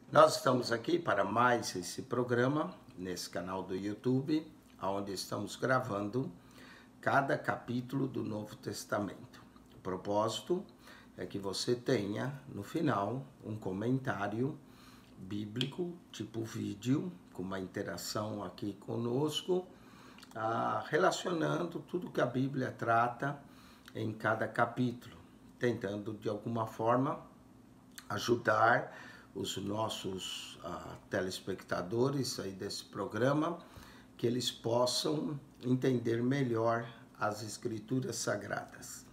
Nós estamos aqui para mais esse programa, nesse canal do YouTube, onde estamos gravando cada capítulo do Novo Testamento. O propósito é que você tenha, no final, um comentário bíblico, tipo vídeo, com uma interação aqui conosco, relacionando tudo que a Bíblia trata em cada capítulo, tentando de alguma forma ajudar os nossos telespectadores aí desse programa, que eles possam entender melhor as Escrituras Sagradas.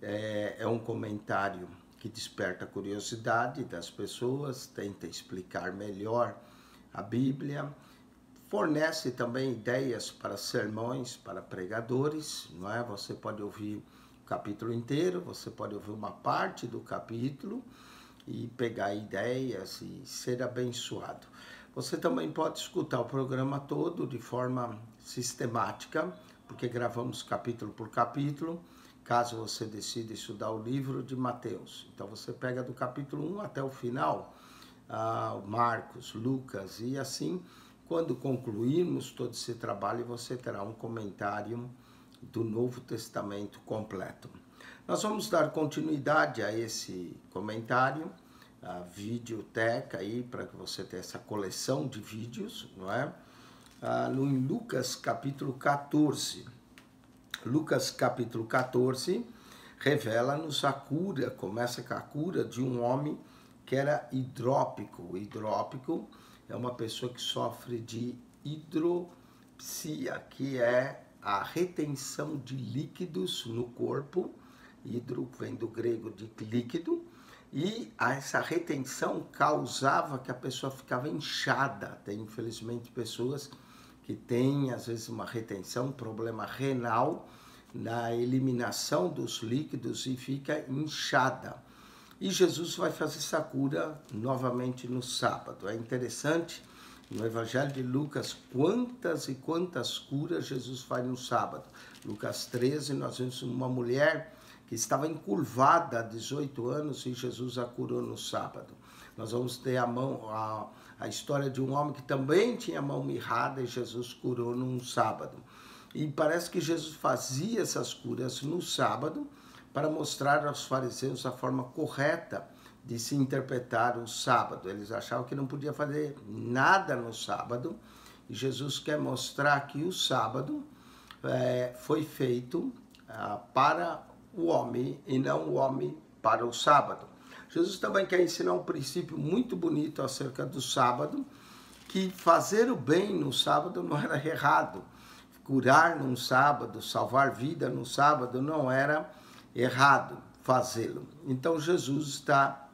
É um comentário que desperta a curiosidade das pessoas, tenta explicar melhor a Bíblia, fornece também ideias para sermões, para pregadores, não é? Você pode ouvir o capítulo inteiro, você pode ouvir uma parte do capítulo e pegar ideias e ser abençoado. Você também pode escutar o programa todo de forma sistemática, porque gravamos capítulo por capítulo, caso você decida estudar o livro de Mateus. Então você pega do capítulo 1 até o final, Marcos, Lucas, e assim, quando concluirmos todo esse trabalho, você terá um comentário do Novo Testamento completo. Nós vamos dar continuidade a esse comentário, a videoteca aí, para que você tenha essa coleção de vídeos, não é? Em Lucas capítulo 14. Lucas capítulo 14 revela-nos a cura, começa com a cura de um homem que era hidrópico. O hidrópico é uma pessoa que sofre de hidropsia, que é a retenção de líquidos no corpo. Hidro vem do grego de líquido, e essa retenção causava que a pessoa ficava inchada. Tem, infelizmente, pessoas que têm, às vezes, uma retenção, um problema renal na eliminação dos líquidos e fica inchada. E Jesus vai fazer essa cura novamente no sábado. É interessante, no Evangelho de Lucas, quantas e quantas curas Jesus faz no sábado. Lucas 13, nós vemos uma mulher que estava encurvada há 18 anos e Jesus a curou no sábado. Nós vamos ter a história de um homem que também tinha a mão mirrada e Jesus curou num sábado. E parece que Jesus fazia essas curas no sábado para mostrar aos fariseus a forma correta de se interpretar o sábado. Eles achavam que não podia fazer nada no sábado, e Jesus quer mostrar que o sábado foi feito para o homem e não o homem para o sábado. Jesus também quer ensinar um princípio muito bonito acerca do sábado, que fazer o bem no sábado não era errado. Curar num sábado, salvar vida no sábado não era errado fazê-lo. Então Jesus está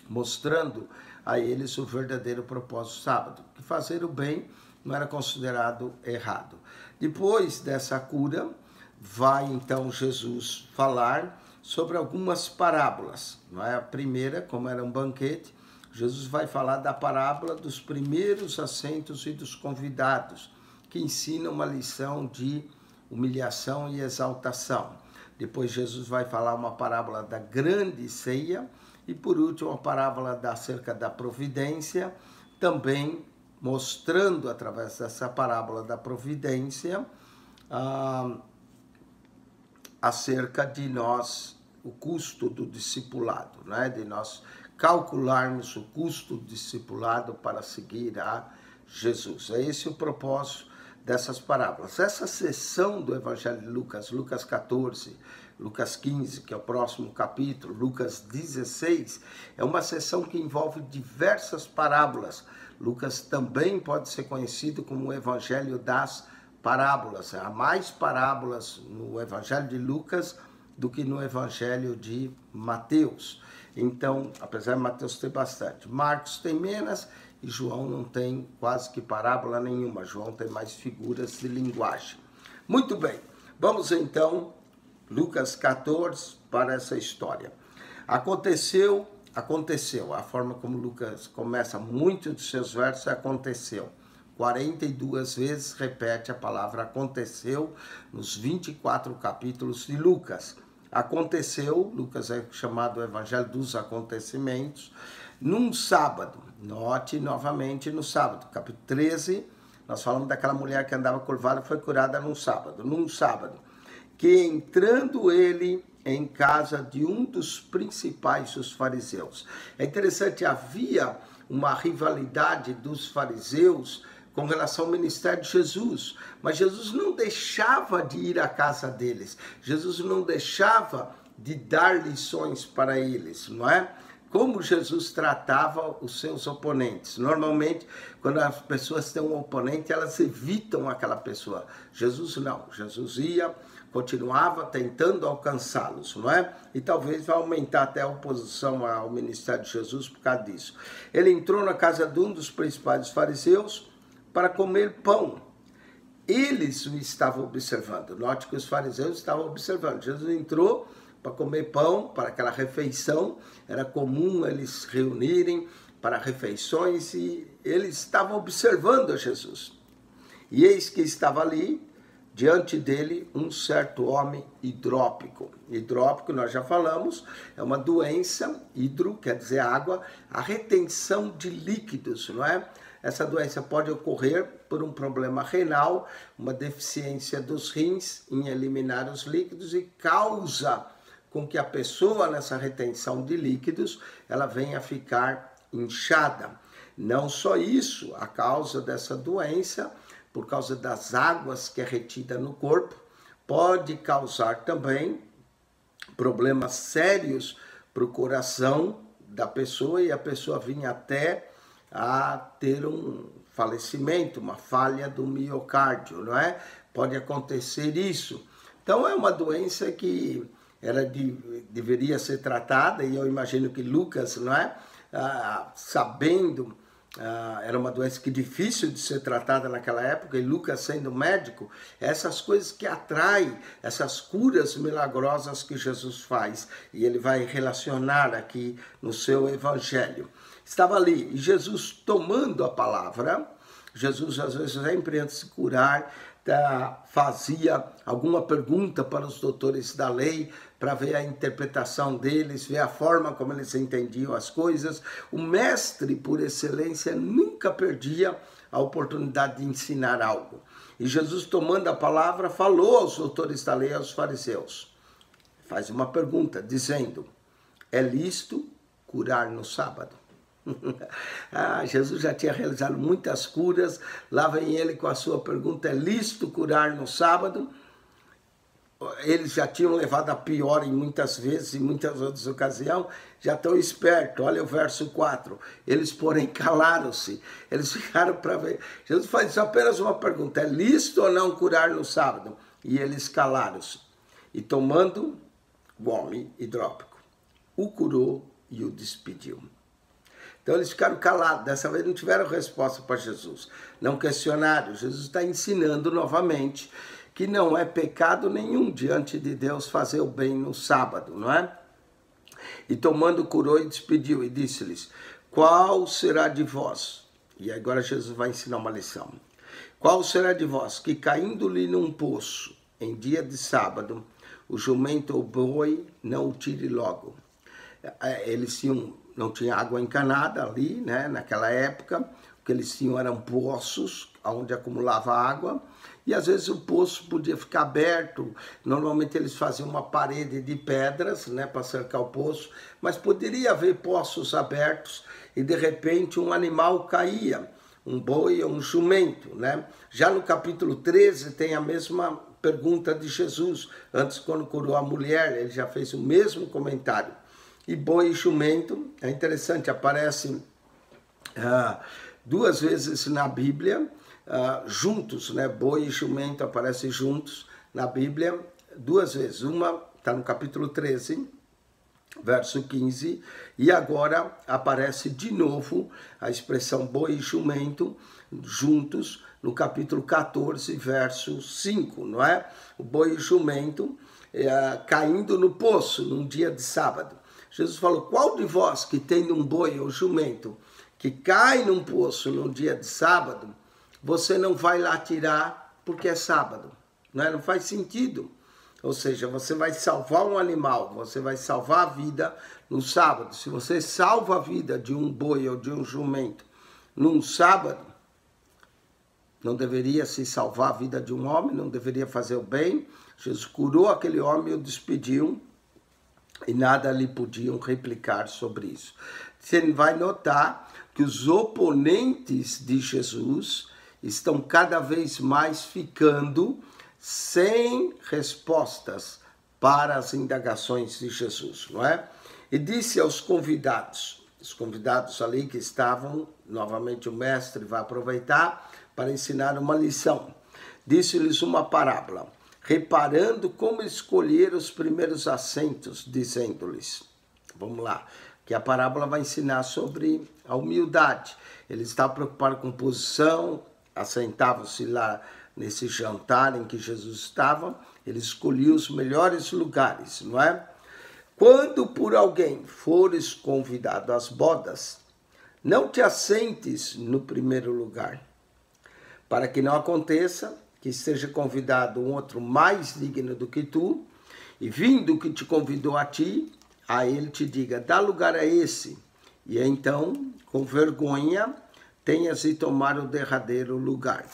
mostrando a eles o verdadeiro propósito do sábado, que fazer o bem não era considerado errado. Depois dessa cura, vai então Jesus falar sobre algumas parábolas. Não é? A primeira, como era um banquete, Jesus vai falar da parábola dos primeiros assentos e dos convidados, que ensina uma lição de humilhação e exaltação. Depois Jesus vai falar uma parábola da grande ceia e, por último, uma parábola acerca da providência, também mostrando através dessa parábola da providência acerca de nós, o custo do discipulado, né? De nós calcularmos o custo do discipulado para seguir a Jesus. É esse o propósito dessas parábolas. Essa seção do Evangelho de Lucas, Lucas 14, Lucas 15, que é o próximo capítulo, Lucas 16, é uma seção que envolve diversas parábolas. Lucas também pode ser conhecido como o Evangelho das parábolas. Há mais parábolas no Evangelho de Lucas do que no Evangelho de Mateus. Então, apesar de Mateus ter bastante, Marcos tem menos e João não tem quase que parábola nenhuma. João tem mais figuras de linguagem. Muito bem, vamos então, Lucas 14, para essa história. Aconteceu, a forma como Lucas começa muitos de seus versos é aconteceu. 42 vezes repete a palavra aconteceu nos 24 capítulos de Lucas. Aconteceu, Lucas é chamado o Evangelho dos Acontecimentos, num sábado. Note novamente no sábado, capítulo 13, nós falamos daquela mulher que andava curvada, foi curada num sábado, que entrando ele em casa de um dos principais dos fariseus. É interessante, havia uma rivalidade dos fariseus com relação ao ministério de Jesus, mas Jesus não deixava de ir à casa deles, Jesus não deixava de dar lições para eles, não é? Como Jesus tratava os seus oponentes. Normalmente, quando as pessoas têm um oponente, elas evitam aquela pessoa. Jesus não. Jesus ia, continuava tentando alcançá-los, não é? E talvez vai aumentar até a oposição ao ministério de Jesus por causa disso. Ele entrou na casa de um dos principais fariseus para comer pão. Eles o estavam observando. Note que os fariseus estavam observando. Jesus entrou para comer pão, para aquela refeição. Era comum eles reunirem para refeições e eles estavam observando a Jesus. E eis que estava ali, diante dele, um certo homem hidrópico. Hidrópico, nós já falamos, é uma doença, hidro quer dizer água, a retenção de líquidos, não é? Essa doença pode ocorrer por um problema renal, uma deficiência dos rins em eliminar os líquidos e causa com que a pessoa nessa retenção de líquidos, ela venha a ficar inchada. Não só isso, a causa dessa doença, por causa das águas que é retida no corpo, pode causar também problemas sérios para o coração da pessoa e a pessoa vinha até a ter um falecimento, uma falha do miocárdio, não é? Pode acontecer isso. Então é uma doença que deveria ser tratada, e eu imagino que Lucas, não é? Sabendo, era uma doença que difícil de ser tratada naquela época, e Lucas sendo médico, essas coisas que atraem, essas curas milagrosas que Jesus faz, e ele vai relacionar aqui no seu evangelho. Estava ali, e Jesus tomando a palavra, Jesus às vezes sempre antes de curar, fazia alguma pergunta para os doutores da lei, para ver a interpretação deles, ver a forma como eles entendiam as coisas. O mestre, por excelência, nunca perdia a oportunidade de ensinar algo. E Jesus, tomando a palavra, falou aos doutores da lei, aos fariseus. Faz uma pergunta, dizendo, é lícito curar no sábado? Jesus já tinha realizado muitas curas, lá vem ele com a sua pergunta, é lícito curar no sábado? Eles já tinham levado a pior em muitas vezes, em muitas outras ocasiões, já estão espertos. Olha o verso 4, eles porém calaram-se, eles ficaram para ver. Jesus faz apenas uma pergunta, é lícito ou não curar no sábado? E eles calaram-se, e tomando o homem hidrópico, o curou e o despediu. Então eles ficaram calados, dessa vez não tiveram resposta para Jesus, não questionaram. Jesus está ensinando novamente que não é pecado nenhum diante de Deus fazer o bem no sábado, não é? E tomando, curou e despediu, e disse-lhes, qual será de vós? E agora Jesus vai ensinar uma lição. Qual será de vós que caindo-lhe num poço em dia de sábado, o jumento ou boi não o tire logo? Eles não tinha água encanada ali, né, naquela época. O que eles tinham eram poços, onde acumulava água, e às vezes o poço podia ficar aberto. Normalmente eles faziam uma parede de pedras, né, para cercar o poço, mas poderia haver poços abertos e de repente um animal caía, um boi ou um jumento, né? Já no capítulo 13 tem a mesma pergunta de Jesus. Antes, quando curou a mulher, ele já fez o mesmo comentário. E boi e jumento, é interessante, aparece duas vezes na Bíblia, juntos, né? Boi e jumento aparecem juntos na Bíblia, duas vezes. Uma está no capítulo 13, verso 15, e agora aparece de novo a expressão boi e jumento juntos no capítulo 14, verso 5, não é? O boi e jumento caindo no poço num dia de sábado. Jesus falou, qual de vós que tem um boi ou jumento que cai num poço num dia de sábado, você não vai lá tirar porque é sábado, não é? Não faz sentido. Ou seja, você vai salvar um animal, você vai salvar a vida no sábado. Se você salva a vida de um boi ou de um jumento num sábado, não deveria se salvar a vida de um homem, não deveria fazer o bem. Jesus curou aquele homem e o despediu e nada lhe podiam replicar sobre isso. Você vai notar que os oponentes de Jesus estão cada vez mais ficando sem respostas para as indagações de Jesus, não é? E disse aos convidados, os convidados ali que estavam, novamente o mestre vai aproveitar para ensinar uma lição. Disse-lhes uma parábola, reparando como escolher os primeiros assentos, dizendo-lhes, vamos lá, que a parábola vai ensinar sobre a humildade. Ele estava preocupado com posição, assentavam-se lá nesse jantar em que Jesus estava, ele escolhia os melhores lugares, não é? Quando por alguém fores convidado às bodas, não te assentes no primeiro lugar, para que não aconteça que seja convidado um outro mais digno do que tu, e vindo que te convidou a ti, a ele te diga, dá lugar a esse, e então, com vergonha, tenhas de tomar o derradeiro lugar.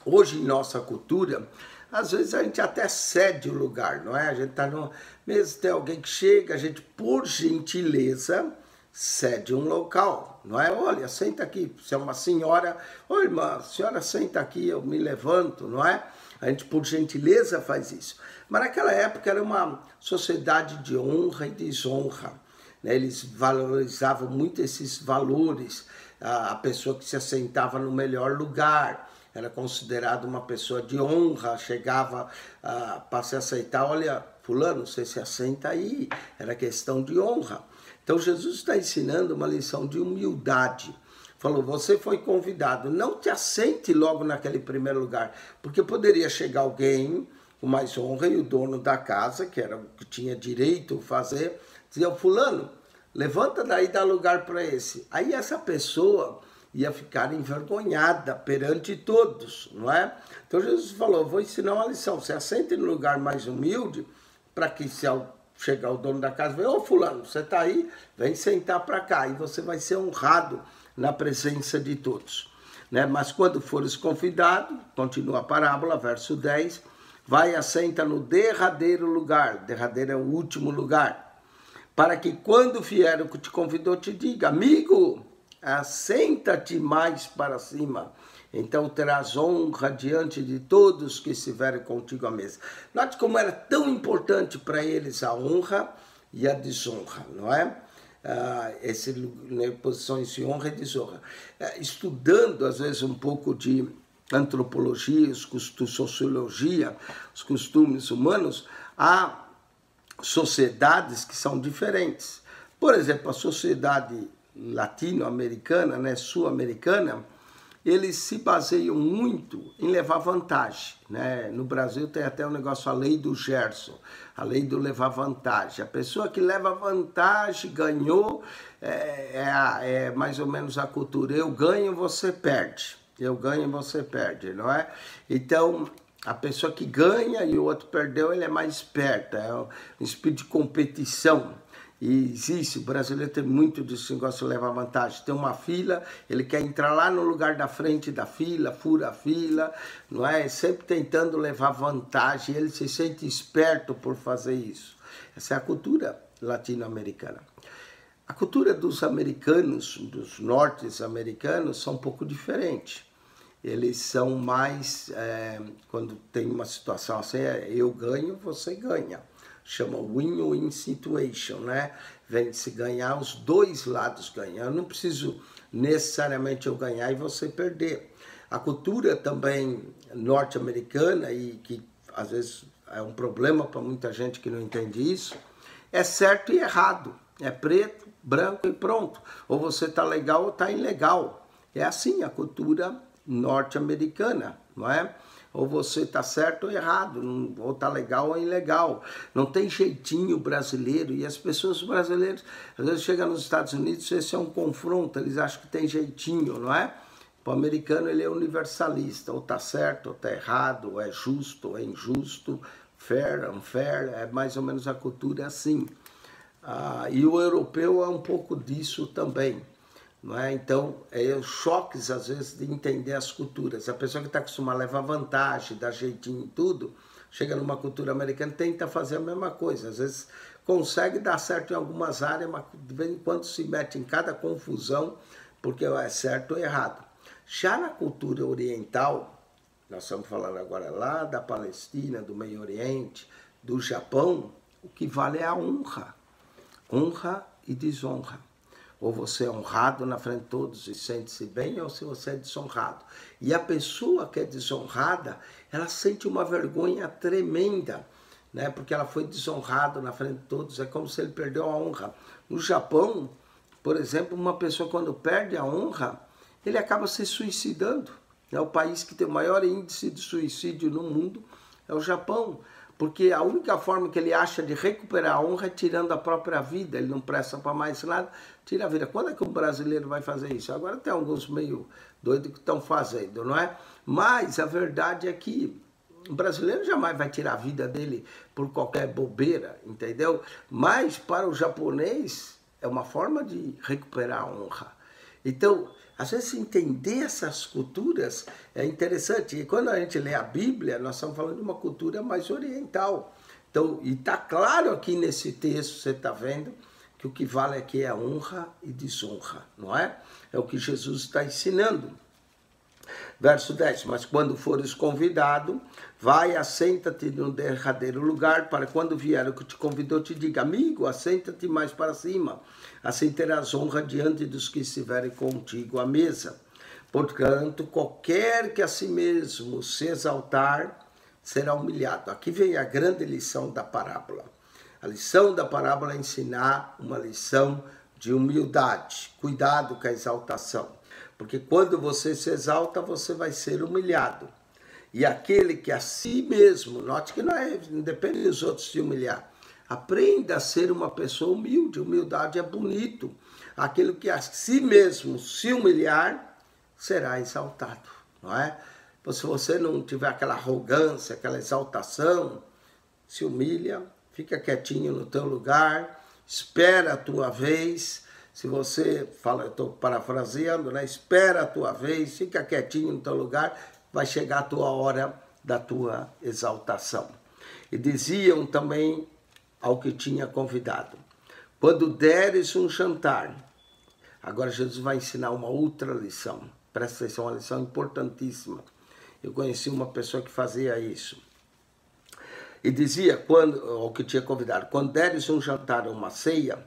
Hoje, em nossa cultura, às vezes a gente até cede o lugar, não é? A gente está no... Mesmo tem alguém que chega, a gente, por gentileza, cede um local, não é? Olha, senta aqui, se é uma senhora, oi irmã, a senhora senta aqui, eu me levanto, não é? A gente, por gentileza, faz isso. Mas naquela época era uma sociedade de honra e desonra, né? Eles valorizavam muito esses valores, a pessoa que se assentava no melhor lugar, era considerado uma pessoa de honra, chegava para se aceitar, olha, fulano, você se assenta aí, era questão de honra. Então Jesus está ensinando uma lição de humildade. Falou, você foi convidado, não te assente logo naquele primeiro lugar, porque poderia chegar alguém com mais honra e o dono da casa, que era o que tinha direito a fazer, dizia, fulano, levanta daí e dá lugar para esse. Aí essa pessoa ia ficar envergonhada perante todos, não é? Então Jesus falou, vou ensinar uma lição, você assente no lugar mais humilde, para que se chegar o dono da casa, vem, ô fulano, você está aí? Vem sentar para cá, e você vai ser honrado na presença de todos, né? Mas quando fores convidado, continua a parábola, verso 10, vai e assenta no derradeiro lugar, derradeiro é o último lugar, para que quando vier o que te convidou te diga, amigo, assenta-te mais para cima, então terás honra diante de todos que estiverem contigo à mesa. Note como era tão importante para eles a honra e a desonra, não é? Posições de honra e desonra. Estudando, às vezes, um pouco de antropologia, sociologia, os costumes humanos, há sociedades que são diferentes. Por exemplo, a sociedade latino-americana, né, sul-americana, eles se baseiam muito em levar vantagem, né? No Brasil tem até um negócio, a lei do Gerson, a lei do levar vantagem. A pessoa que leva vantagem, ganhou, é mais ou menos a cultura, eu ganho, você perde. Eu ganho, você perde, não é? Então, a pessoa que ganha e o outro perdeu, ele é mais esperto, é um espírito de competição. E existe, o brasileiro tem muito desse negócio de levar vantagem. Tem uma fila, ele quer entrar lá no lugar da frente da fila, fura a fila, não é? Sempre tentando levar vantagem, ele se sente esperto por fazer isso. Essa é a cultura latino-americana. A cultura dos americanos, dos norte-americanos, são um pouco diferente. Eles são mais, quando tem uma situação assim, eu ganho, você ganha. Chama win-win situation, né? Vem se ganhar, os dois lados ganham. Eu não preciso necessariamente eu ganhar e você perder. A cultura também norte-americana, e que às vezes é um problema para muita gente que não entende isso, é certo e errado. É preto, branco e pronto. Ou você está legal ou está ilegal. É assim a cultura norte-americana, não é? Ou você está certo ou errado, ou está legal ou ilegal. Não tem jeitinho brasileiro. E as pessoas brasileiras, às vezes chegam nos Estados Unidos, esse é um confronto, eles acham que tem jeitinho, não é? O americano, ele é universalista, ou está certo ou está errado, ou é justo ou é injusto, fair, unfair, é mais ou menos a cultura assim. E o europeu é um pouco disso também. Não é? Então, os choques, às vezes, de entender as culturas. A pessoa que está acostumada a levar vantagem, dar jeitinho em tudo, chega numa cultura americana e tenta fazer a mesma coisa. Às vezes consegue dar certo em algumas áreas, mas de vez em quando se mete em cada confusão, porque é certo ou errado. Já na cultura oriental, nós estamos falando agora lá da Palestina, do Meio Oriente, do Japão, o que vale é a honra. Honra e desonra. Ou você é honrado na frente de todos e sente-se bem, ou se você é desonrado. E a pessoa que é desonrada, ela sente uma vergonha tremenda, né? Porque ela foi desonrada na frente de todos, é como se ele perdeu a honra. No Japão, por exemplo, uma pessoa quando perde a honra, ele acaba se suicidando. É o país que tem o maior índice de suicídio no mundo, é o Japão. Porque a única forma que ele acha de recuperar a honra é tirando a própria vida. Ele não presta para mais nada, tira a vida. Quando é que um brasileiro vai fazer isso? Agora tem alguns meio doidos que estão fazendo, não é? Mas a verdade é que o brasileiro jamais vai tirar a vida dele por qualquer bobeira, entendeu? Mas para o japonês é uma forma de recuperar a honra. Então, às vezes entender essas culturas é interessante. E quando a gente lê a Bíblia, nós estamos falando de uma cultura mais oriental. Então, e está claro aqui nesse texto, você está vendo, que o que vale aqui é honra e desonra, não é? É o que Jesus está ensinando. Verso 10, mas quando fores convidado, vai, assenta-te no derradeiro lugar, para quando vier o que te convidou, te diga, amigo, assenta-te mais para cima, assim terás honra diante dos que estiverem contigo à mesa. Portanto, qualquer que a si mesmo se exaltar, será humilhado. Aqui vem a grande lição da parábola. A lição da parábola é ensinar uma lição de humildade, cuidado com a exaltação. Porque quando você se exalta, você vai ser humilhado. E aquele que a si mesmo, note que não depende dos outros te humilhar. Aprenda a ser uma pessoa humilde. Humildade é bonito. Aquele que a si mesmo se humilhar, será exaltado. Não é? Se você não tiver aquela arrogância, aquela exaltação, se humilha, fica quietinho no teu lugar, espera a tua vez. Se você fala, eu estou parafraseando, né? Espera a tua vez, fica quietinho no teu lugar, vai chegar a tua hora da tua exaltação. E diziam também ao que tinha convidado, quando deres um jantar, agora Jesus vai ensinar uma outra lição, presta atenção, uma lição importantíssima. Eu conheci uma pessoa que fazia isso. E dizia, ao que tinha convidado, quando deres um jantar ou uma ceia,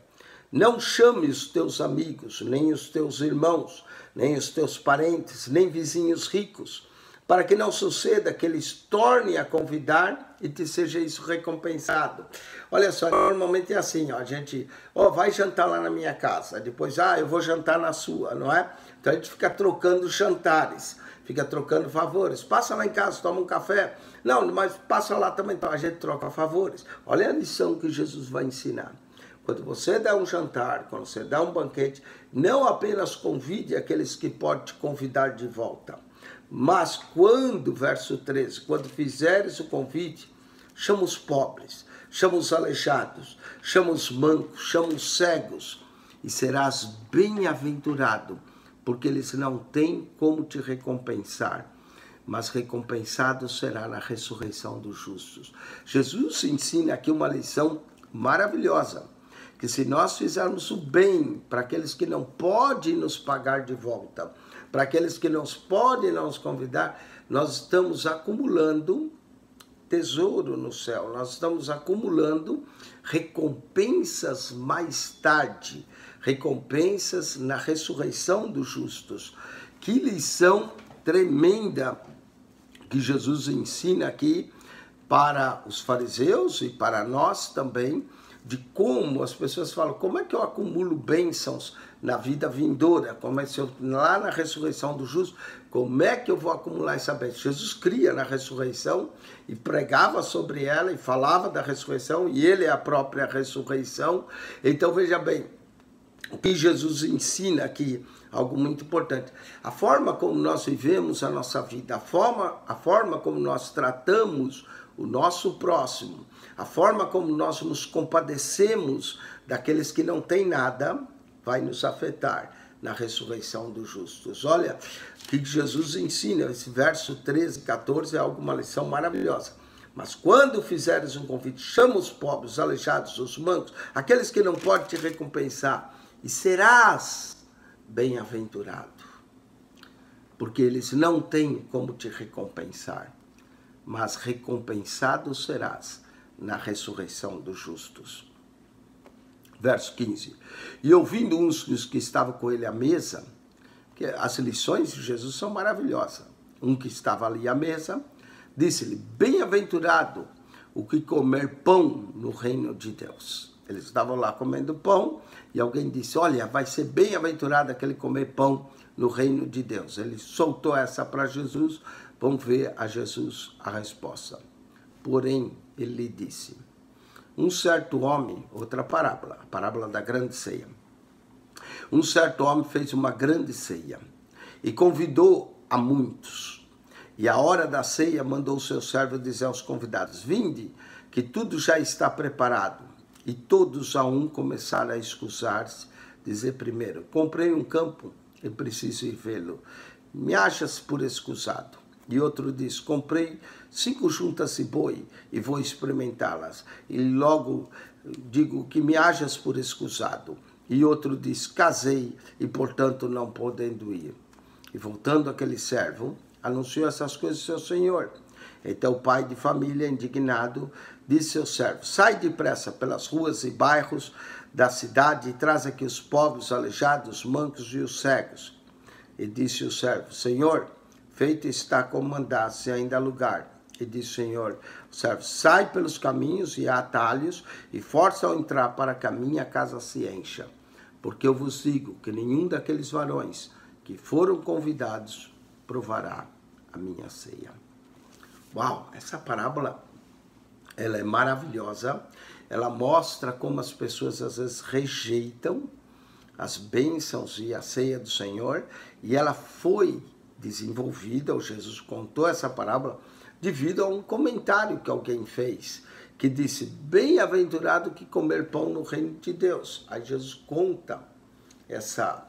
não chame os teus amigos, nem os teus irmãos, nem os teus parentes, nem vizinhos ricos, para que não suceda que eles tornem a convidar e te seja isso recompensado. Olha só, normalmente é assim, ó, a gente, vai jantar lá na minha casa, depois, eu vou jantar na sua, não é? Então a gente fica trocando jantares, fica trocando favores. Passa lá em casa, toma um café. Não, mas passa lá também, então a gente troca favores. Olha a lição que Jesus vai ensinar. Quando você dá um jantar, quando você dá um banquete, não apenas convide aqueles que podem te convidar de volta, mas quando, verso 13, quando fizeres o convite, chama os pobres, chama os aleijados, chama os mancos, chama os cegos, e serás bem-aventurado, porque eles não têm como te recompensar, mas recompensado será na ressurreição dos justos. Jesus ensina aqui uma lição maravilhosa, que se nós fizermos o bem para aqueles que não podem nos pagar de volta, para aqueles que não podem nos convidar, nós estamos acumulando tesouro no céu, nós estamos acumulando recompensas mais tarde, recompensas na ressurreição dos justos. Que lição tremenda que Jesus ensina aqui para os fariseus e para nós também, de como as pessoas falam, como é que eu acumulo bênçãos na vida vindoura, como é que eu, lá na ressurreição do justo, como é que eu vou acumular essa bênção? Jesus cria na ressurreição e pregava sobre ela e falava da ressurreição, e ele é a própria ressurreição. Então veja bem, o que Jesus ensina aqui, algo muito importante, a forma como nós vivemos a nossa vida, a forma como nós tratamos o nosso próximo, a forma como nós nos compadecemos daqueles que não têm nada, vai nos afetar na ressurreição dos justos. Olha o que Jesus ensina, esse verso 13 e 14 é alguma lição maravilhosa. Mas quando fizeres um convite, chama os pobres, os aleijados, os mancos, aqueles que não podem te recompensar, e serás bem-aventurado, porque eles não têm como te recompensar, mas recompensado serás na ressurreição dos justos. Verso 15. E ouvindo uns dos que estavam com ele à mesa, que as lições de Jesus são maravilhosas. Um que estava ali à mesa, disse-lhe, bem-aventurado o que comer pão no reino de Deus. Eles estavam lá comendo pão e alguém disse, olha, vai ser bem-aventurado aquele comer pão no reino de Deus. Ele soltou essa para Jesus, vamos ver a Jesus a resposta. Porém, ele lhe disse, um certo homem, outra parábola, a parábola da grande ceia. Um certo homem fez uma grande ceia e convidou a muitos. E a hora da ceia mandou o seu servo dizer aos convidados, vinde, que tudo já está preparado. E todos a um começaram a excusar-se, dizer primeiro, comprei um campo e preciso ir vê-lo. Me achas por excusado? E outro diz, comprei 5 juntas de boi e vou experimentá-las. E logo digo que me achas por excusado. E outro diz, casei e portanto não podendo ir. E voltando aquele servo, anunciou essas coisas ao seu senhor. Então o pai de família, indignado, disse ao servo, sai depressa pelas ruas e bairros da cidade e traz aqui os pobres, os aleijados, os mancos e os cegos. E disse o servo, Senhor, feito está como mandasse, ainda há lugar. E disse o Senhor, o servo, sai pelos caminhos e atalhos e força ao entrar para que a minha casa se encha. Porque eu vos digo que nenhum daqueles varões que foram convidados provará a minha ceia. Uau, essa parábola, ela é maravilhosa. Ela mostra como as pessoas às vezes rejeitam as bênçãos e a ceia do Senhor. E ela foi desenvolvida, ou Jesus contou essa parábola, devido a um comentário que alguém fez, que disse, bem-aventurado que comer pão no reino de Deus. Aí Jesus conta essa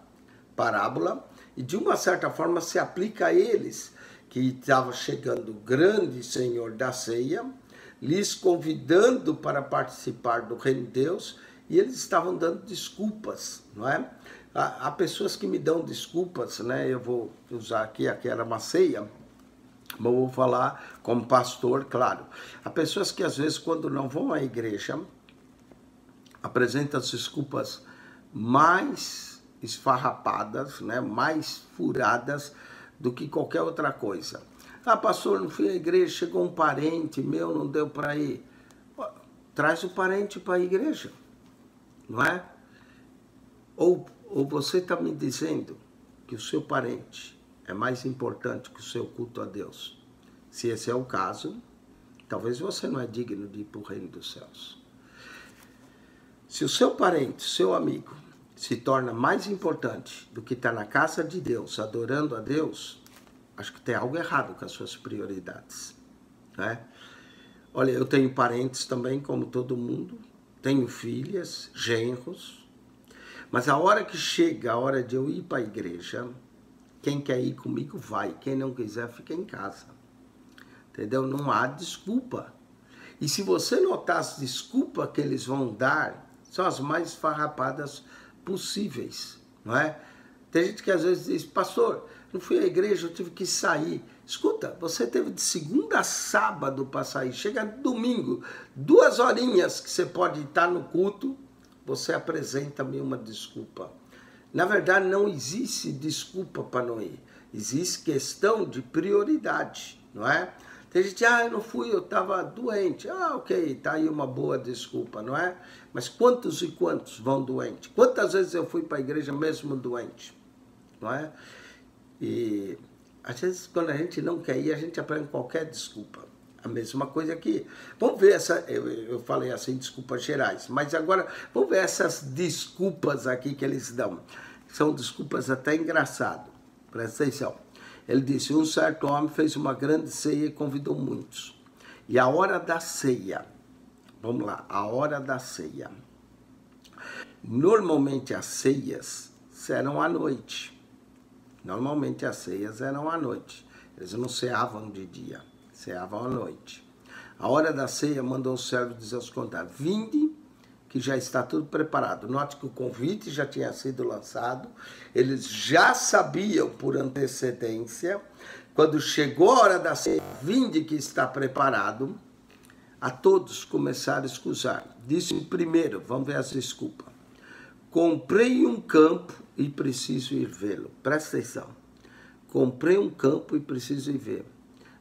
parábola e de uma certa forma se aplica a eles, que estava chegando o grande Senhor da ceia, lhes convidando para participar do reino de Deus, e eles estavam dando desculpas, não é? Há pessoas que me dão desculpas, né? Eu vou usar aqui era uma ceia, mas eu vou falar como pastor, claro. Há pessoas que às vezes quando não vão à igreja, apresentam as desculpas mais esfarrapadas, né? Mais furadas do que qualquer outra coisa. Ah, pastor, não fui à igreja, chegou um parente meu, não deu para ir. Traz o parente para a igreja, não é? Ou você está me dizendo que o seu parente é mais importante que o seu culto a Deus? Se esse é o caso, talvez você não é digno de ir para o reino dos céus. Se o seu parente, seu amigo, se torna mais importante do que estar na casa de Deus, adorando a Deus, acho que tem algo errado com as suas prioridades, né? Olha, eu tenho parentes também, como todo mundo, tenho filhas, genros, mas a hora que chega a hora de eu ir para a igreja, quem quer ir comigo vai, quem não quiser fica em casa, entendeu? Não há desculpa. E se você notar as desculpas que eles vão dar, são as mais farrapadas possíveis, não é? Tem gente que às vezes diz, pastor, não fui à igreja, eu tive que sair. Escuta, você teve de segunda a sábado para sair, chega domingo, 2 horinhas que você pode estar no culto, você apresenta-me uma desculpa. Na verdade, não existe desculpa para não ir, existe questão de prioridade, não é? Tem gente, eu não fui, eu estava doente. Ok, tá aí uma boa desculpa, não é? Mas quantos e quantos vão doente? Quantas vezes eu fui para a igreja mesmo doente, não é? E às vezes quando a gente não quer ir, a gente aprende qualquer desculpa. A mesma coisa aqui. Vamos ver eu falei assim, desculpas gerais, mas agora vamos ver essas desculpas aqui que eles dão. São desculpas até engraçadas. Presta atenção. Ele disse, um certo homem fez uma grande ceia e convidou muitos. E a hora da ceia, vamos lá, a hora da ceia. Normalmente as ceias eram à noite. Normalmente as ceias eram à noite. Eles não ceavam de dia, ceavam à noite. A hora da ceia mandou o servo dizer aos convidados: vinde, que já está tudo preparado. Note que o convite já tinha sido lançado, eles já sabiam por antecedência. Quando chegou a hora da ceia, vinde que está preparado, a todos começaram a escusar. Disse primeiro, vamos ver as desculpas: comprei um campo e preciso ir vê-lo. Presta atenção. Comprei um campo e preciso ir ver.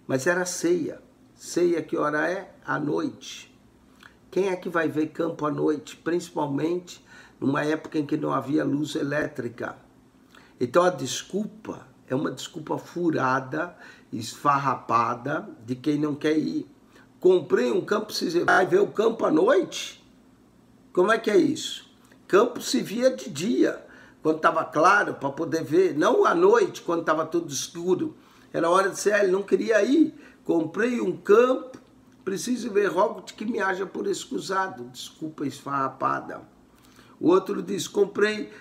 Mas era ceia. Ceia que hora é? À noite. Quem é que vai ver campo à noite? Principalmente numa época em que não havia luz elétrica. Então a desculpa é uma desculpa furada, esfarrapada de quem não quer ir. Comprei um campo, você vai ver o campo à noite? Como é que é isso? Campo se via de dia, quando estava claro, para poder ver. Não à noite, quando estava tudo escuro. Era hora de ser, ele não queria ir. Comprei um campo, preciso ver, rogo-te que me haja por escusado. Desculpa esfarrapada. O outro diz, comprei,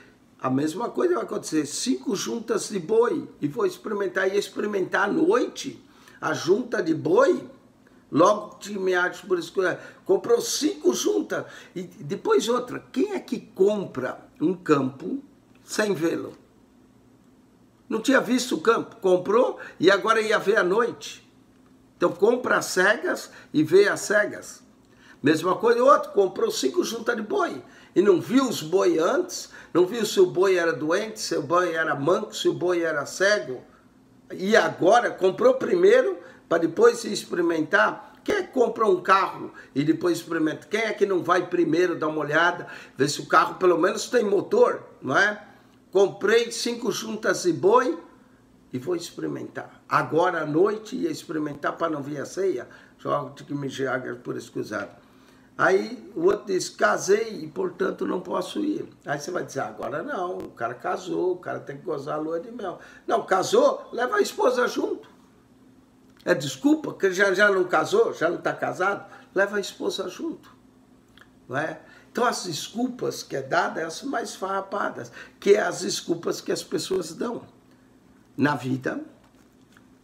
a mesma coisa vai acontecer, 5 juntas de boi, e vou experimentar. E experimentar à noite a junta de boi, logo te me haja por escusado. Comprou 5 juntas. E depois outra, quem é que compra um campo sem vê-lo? Não tinha visto o campo, comprou e agora ia ver à noite. Então compra às cegas e vê às cegas. Mesma coisa, outro comprou 5 juntas de boi e não viu os boi antes, não viu se o boi era doente, se o boi era manco, se o boi era cego. E agora comprou primeiro para depois se experimentar. Quem é que compra um carro e depois experimenta? Quem é que não vai primeiro dar uma olhada, ver se o carro pelo menos tem motor, não é? Comprei 5 juntas de boi e vou experimentar. Agora à noite ia experimentar para não vir a ceia. Jogo de que me jaga por escusado. Aí o outro diz, casei e portanto não posso ir. Aí você vai dizer, agora não, o cara casou, o cara tem que gozar a lua de mel. Não, casou, leva a esposa junto. É desculpa, que já não casou, já não está casado, leva a esposa junto. Não é? Então as desculpas que é dada, as mais farrapadas, que é as desculpas que as pessoas dão. Na vida,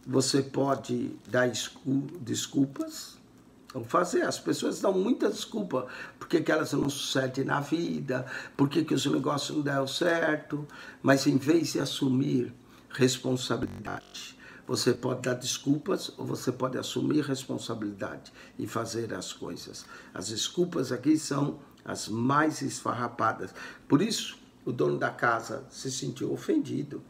você pode dar desculpas, vamos fazer, as pessoas dão muita desculpa, porque que elas não sucedem na vida, porque que os negócios não deram certo, mas em vez de assumir responsabilidade, você pode dar desculpas ou você pode assumir responsabilidade e fazer as coisas. As desculpas aqui são as mais esfarrapadas. Por isso, o dono da casa se sentiu ofendido.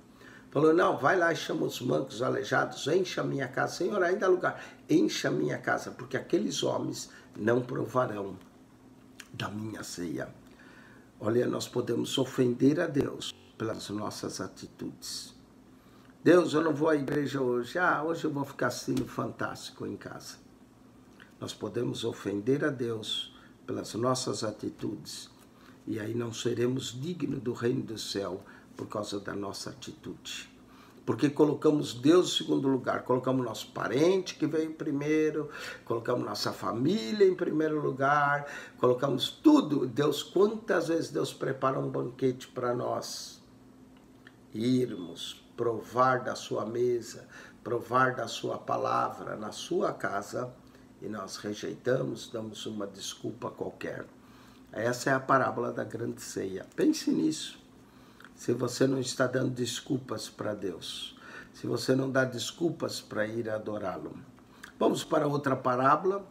Falou, não, vai lá e chama os mancos, aleijados, encha a minha casa. Senhor, ainda há lugar, encha a minha casa, porque aqueles homens não provarão da minha ceia. Olha, nós podemos ofender a Deus pelas nossas atitudes. Deus, eu não vou à igreja hoje. Hoje eu vou ficar assistindo Fantástico em casa. Nós podemos ofender a Deus pelas nossas atitudes. E aí não seremos dignos do reino do céu por causa da nossa atitude. Porque colocamos Deus em segundo lugar. Colocamos nosso parente que veio primeiro. Colocamos nossa família em primeiro lugar. Colocamos tudo. Deus, quantas vezes Deus prepara um banquete para nós irmos provar da sua mesa, provar da sua palavra na sua casa, e nós rejeitamos, damos uma desculpa qualquer. Essa é a parábola da grande ceia. Pense nisso. Se você não está dando desculpas para Deus, se você não dá desculpas para ir adorá-lo. Vamos para outra parábola,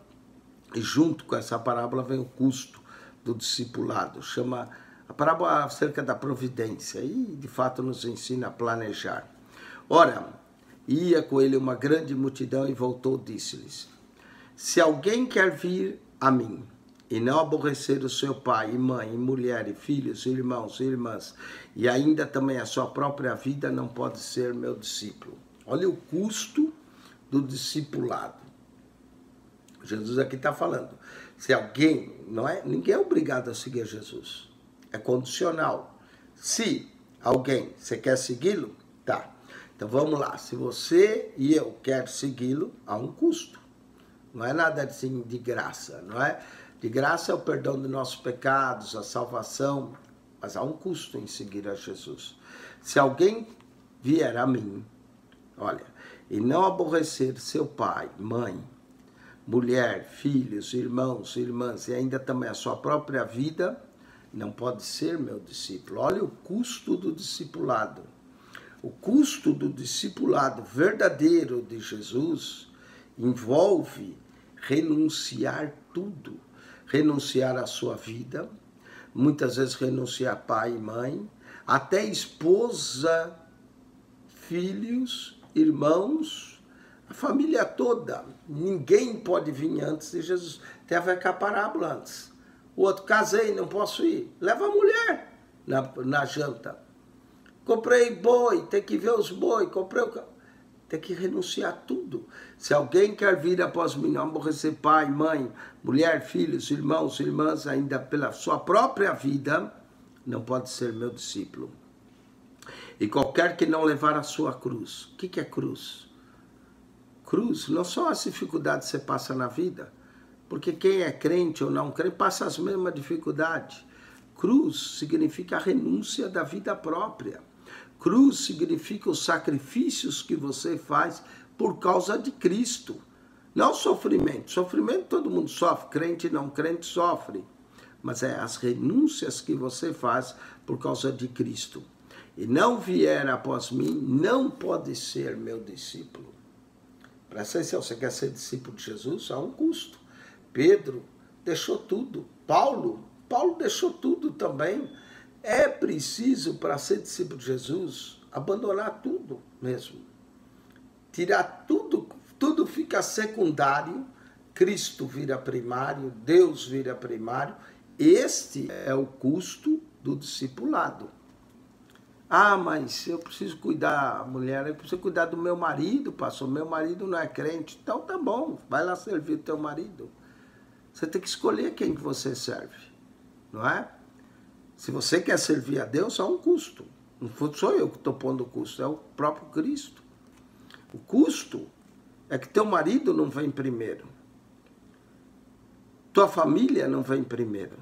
e junto com essa parábola vem o custo do discipulado. Chama a parábola acerca da providência, e de fato nos ensina a planejar. Ora, ia com ele uma grande multidão e voltou, disse-lhes, se alguém quer vir a mim, e não aborrecer o seu pai, e mãe, e mulher, e filhos, e irmãos, e irmãs, e ainda também a sua própria vida, não pode ser meu discípulo. Olha o custo do discipulado. Jesus aqui está falando, se alguém, não é? Ninguém é obrigado a seguir Jesus. É condicional. Se alguém, você quer segui-lo? Tá. Então vamos lá. Se você e eu quer segui-lo, há um custo. Não é nada assim de graça, não é? De graça é o perdão dos nossos pecados, a salvação, mas há um custo em seguir a Jesus. Se alguém vier a mim, olha, e não aborrecer seu pai, mãe, mulher, filhos, irmãos, irmãs, e ainda também a sua própria vida, não pode ser meu discípulo. Olha o custo do discipulado. O custo do discipulado verdadeiro de Jesus envolve renunciar tudo. Renunciar à sua vida, muitas vezes renunciar pai e mãe, até esposa, filhos, irmãos, a família toda. Ninguém pode vir antes de Jesus. Teve a parábola antes. O outro, casei, não posso ir. Leva a mulher na janta. Comprei boi, tem que ver os boi. Comprei o carro. Tem que renunciar a tudo. Se alguém quer vir após mim, não aborrecer pai, mãe, mulher, filhos, irmãos, irmãs, ainda pela sua própria vida, não pode ser meu discípulo. E qualquer que não levar a sua cruz. O que é cruz? Cruz não são as dificuldades que você passa na vida, porque quem é crente ou não crente passa as mesmas dificuldades. Cruz significa a renúncia da vida própria. Cruz significa os sacrifícios que você faz por causa de Cristo. Não sofrimento. Sofrimento todo mundo sofre, crente e não crente sofre. Mas é as renúncias que você faz por causa de Cristo. E não vier após mim, não pode ser meu discípulo. Presta atenção, você quer ser discípulo de Jesus? Há um custo. Pedro deixou tudo. Paulo deixou tudo também. É preciso, para ser discípulo de Jesus, abandonar tudo mesmo. Tirar tudo, tudo fica secundário, Cristo vira primário, Deus vira primário. Este é o custo do discipulado. Ah, mas eu preciso cuidar, mulher, eu preciso cuidar do meu marido, pastor, meu marido não é crente. Então tá bom, vai lá servir o teu marido. Você tem que escolher quem que você serve, não é? Se você quer servir a Deus, há um custo. Não sou eu que estou pondo o custo, é o próprio Cristo. O custo é que teu marido não vem primeiro. Tua família não vem primeiro.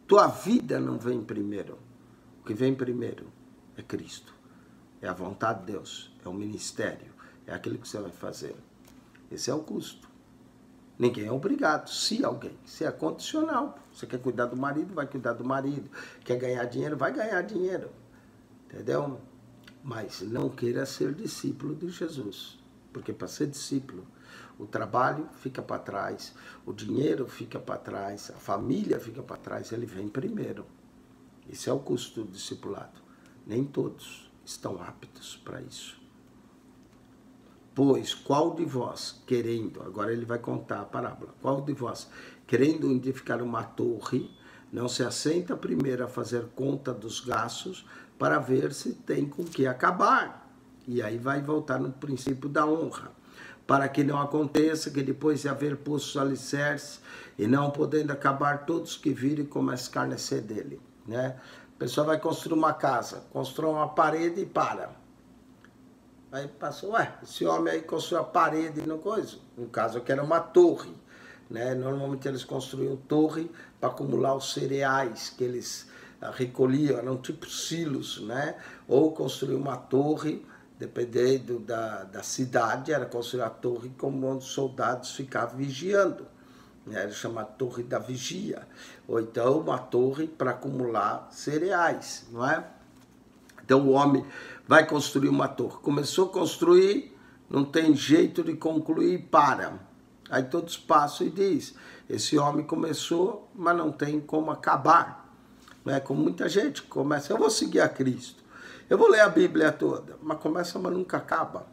Tua vida não vem primeiro. O que vem primeiro é Cristo. É a vontade de Deus. É o ministério. É aquilo que você vai fazer. Esse é o custo. Ninguém é obrigado, se alguém, se é condicional. Você quer cuidar do marido, vai cuidar do marido. Quer ganhar dinheiro, vai ganhar dinheiro. Entendeu? Mas não queira ser discípulo de Jesus. Porque para ser discípulo, o trabalho fica para trás, o dinheiro fica para trás, a família fica para trás, ele vem primeiro. Esse é o custo do discipulado. Nem todos estão aptos para isso. Pois qual de vós, querendo, agora ele vai contar a parábola, qual de vós, querendo edificar uma torre, não se assenta primeiro a fazer conta dos gastos para ver se tem com que acabar. E aí vai voltar no princípio da honra. Para que não aconteça que depois de haver posto os alicerces e não podendo acabar, todos que virem comecem a escarnecer dele. Né? A pessoa vai construir uma casa, constrói uma parede e para. Aí passou, esse homem aí construiu a parede e não coisa. No caso aqui era uma torre. Né? Normalmente eles construíam torre para acumular os cereais que eles recolhiam, eram tipo silos, né? Ou construir uma torre, dependendo da cidade, era construir a torre como onde os soldados ficavam vigiando. Era chamada torre da vigia. Ou então uma torre para acumular cereais, não é? Então o homem vai construir uma torre. Começou a construir, não tem jeito de concluir, para. Aí todos passam e diz, esse homem começou, mas não tem como acabar. Não é como muita gente começa, eu vou seguir a Cristo, eu vou ler a Bíblia toda, mas começa, mas nunca acaba.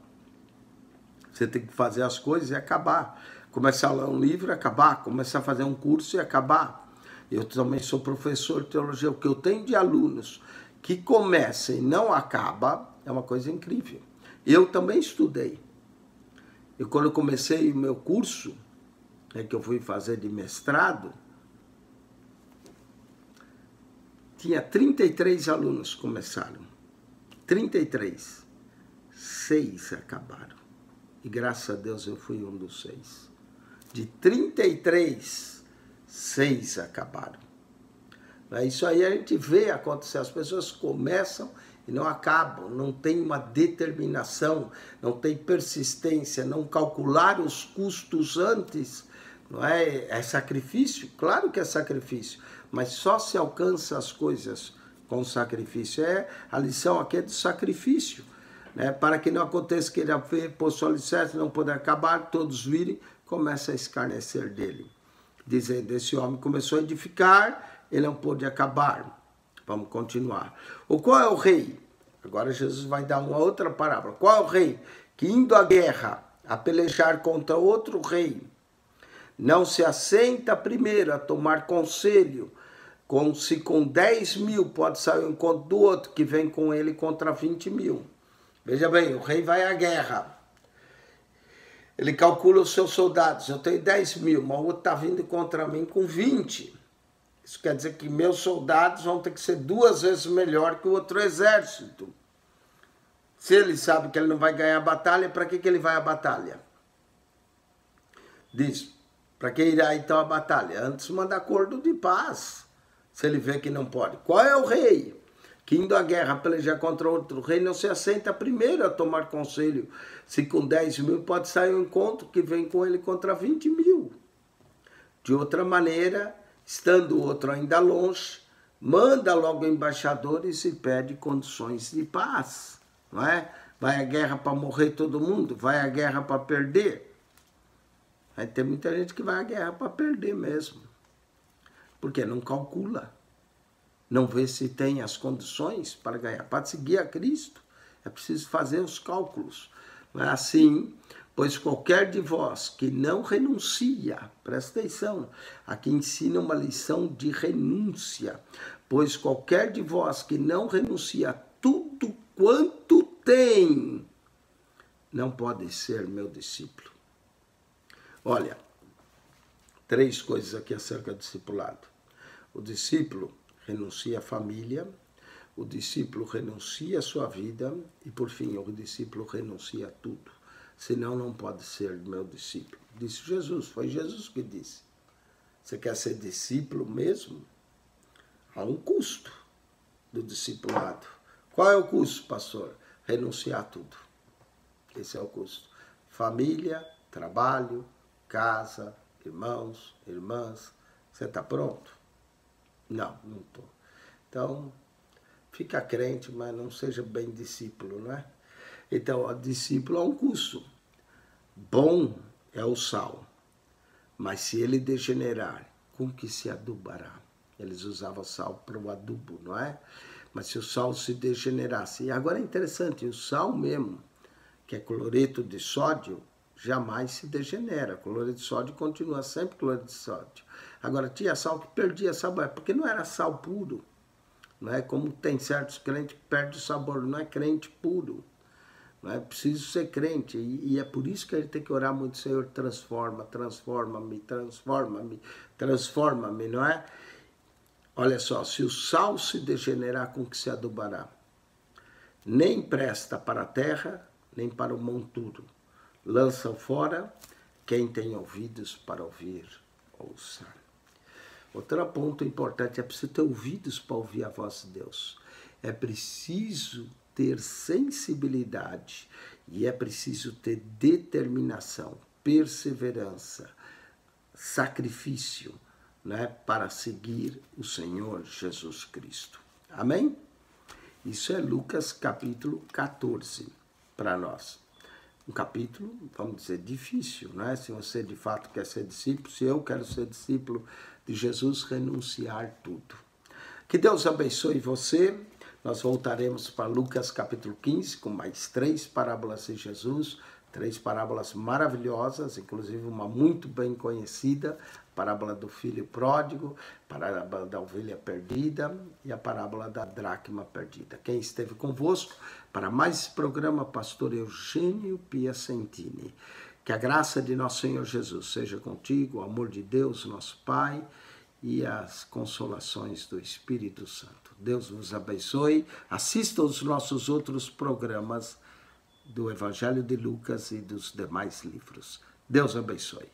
Você tem que fazer as coisas e acabar. Começar a ler um livro e acabar, começar a fazer um curso e acabar. Eu também sou professor de teologia, o que eu tenho de alunos que começa e não acaba, é uma coisa incrível. Eu também estudei. E quando eu comecei o meu curso, que eu fui fazer de mestrado, tinha 33 alunos que começaram. 33. 6 acabaram. E graças a Deus eu fui um dos 6. De 33, 6 acabaram. Isso aí a gente vê acontecer, as pessoas começam e não acabam, não tem uma determinação, não tem persistência, não calcular os custos antes, não é? É sacrifício? Claro que é sacrifício, mas só se alcança as coisas com sacrifício. A lição aqui é do sacrifício, né? Para que não aconteça que ele posto alicerce, não poder acabar, todos virem, começa a escarnecer dele, dizendo, esse homem começou a edificar, ele não pôde acabar. Vamos continuar. Qual é o rei? Agora Jesus vai dar uma outra parábola. Qual é o rei que indo à guerra, a pelejar contra outro rei, não se assenta primeiro a tomar conselho, se com 10 mil pode sair ao encontro do outro que vem com ele contra 20 mil. Veja bem, o rei vai à guerra. Ele calcula os seus soldados. Eu tenho 10 mil, mas o outro está vindo contra mim com 20. Isso quer dizer que meus soldados vão ter que ser 2 vezes melhor que o outro exército. Se ele sabe que ele não vai ganhar a batalha, para que ele vai à batalha? Diz, para que irá então a batalha? Antes manda acordo de paz, se ele vê que não pode. Qual é o rei que indo à guerra pelejar contra outro rei não se assenta primeiro a tomar conselho, se com 10 mil pode sair um encontro que vem com ele contra 20 mil? De outra maneira, estando o outro ainda longe, manda logo embaixadores e pede condições de paz, não é? Vai à guerra para morrer todo mundo? Vai à guerra para perder? Aí tem muita gente que vai à guerra para perder mesmo, porque não calcula, não vê se tem as condições para ganhar. Para seguir a Cristo, é preciso fazer os cálculos. Não é assim? Pois qualquer de vós que não renuncia, presta atenção, aqui ensina uma lição de renúncia, pois qualquer de vós que não renuncia a tudo quanto tem, não pode ser meu discípulo. Olha, 3 coisas aqui acerca do discipulado. O discípulo renuncia à família, o discípulo renuncia à sua vida e, por fim, o discípulo renuncia a tudo. Senão não pode ser meu discípulo. Disse Jesus, foi Jesus que disse. Você quer ser discípulo mesmo? Há um custo do discipulado. Qual é o custo, pastor? Renunciar a tudo. Esse é o custo. Família, trabalho, casa, irmãos, irmãs. Você está pronto? Não, não estou. Então, fica crente, mas não seja bem discípulo, não é? Então, o discípulo é um custo. Bom é o sal, mas se ele degenerar, com que se adubará? Eles usavam sal para o adubo, não é? Mas se o sal se degenerasse, e agora é interessante, o sal mesmo, que é cloreto de sódio, jamais se degenera. Cloreto de sódio continua sempre cloreto de sódio. Agora, tinha sal que perdia sabor, porque não era sal puro, não é? Como tem certos crentes que perdem o sabor, não é crente puro. Não é preciso ser crente, e é por isso que a gente tem que orar muito, Senhor, transforma-me, transforma-me, transforma-me, não é? Olha só, se o sal se degenerar, com que se adubará? Nem presta para a terra, nem para o monturo. Lança fora, quem tem ouvidos para ouvir, ouça. Outro ponto importante, é preciso ter ouvidos para ouvir a voz de Deus. É preciso ter sensibilidade e é preciso ter determinação, perseverança, sacrifício, né, para seguir o Senhor Jesus Cristo. Amém? Isso é Lucas capítulo 14 para nós. Um capítulo, vamos dizer, difícil, né? Se você de fato quer ser discípulo, se eu quero ser discípulo de Jesus, renunciar tudo. Que Deus abençoe você. Nós voltaremos para Lucas capítulo 15, com mais 3 parábolas de Jesus, 3 parábolas maravilhosas, inclusive uma muito bem conhecida, a parábola do filho pródigo, a parábola da ovelha perdida e a parábola da dracma perdida. Quem esteve convosco para mais esse programa, pastor Eugênio Piacentini. Que a graça de nosso Senhor Jesus seja contigo, o amor de Deus, nosso Pai, e as consolações do Espírito Santo. Deus vos abençoe. Assista os nossos outros programas do Evangelho de Lucas e dos demais livros. Deus abençoe.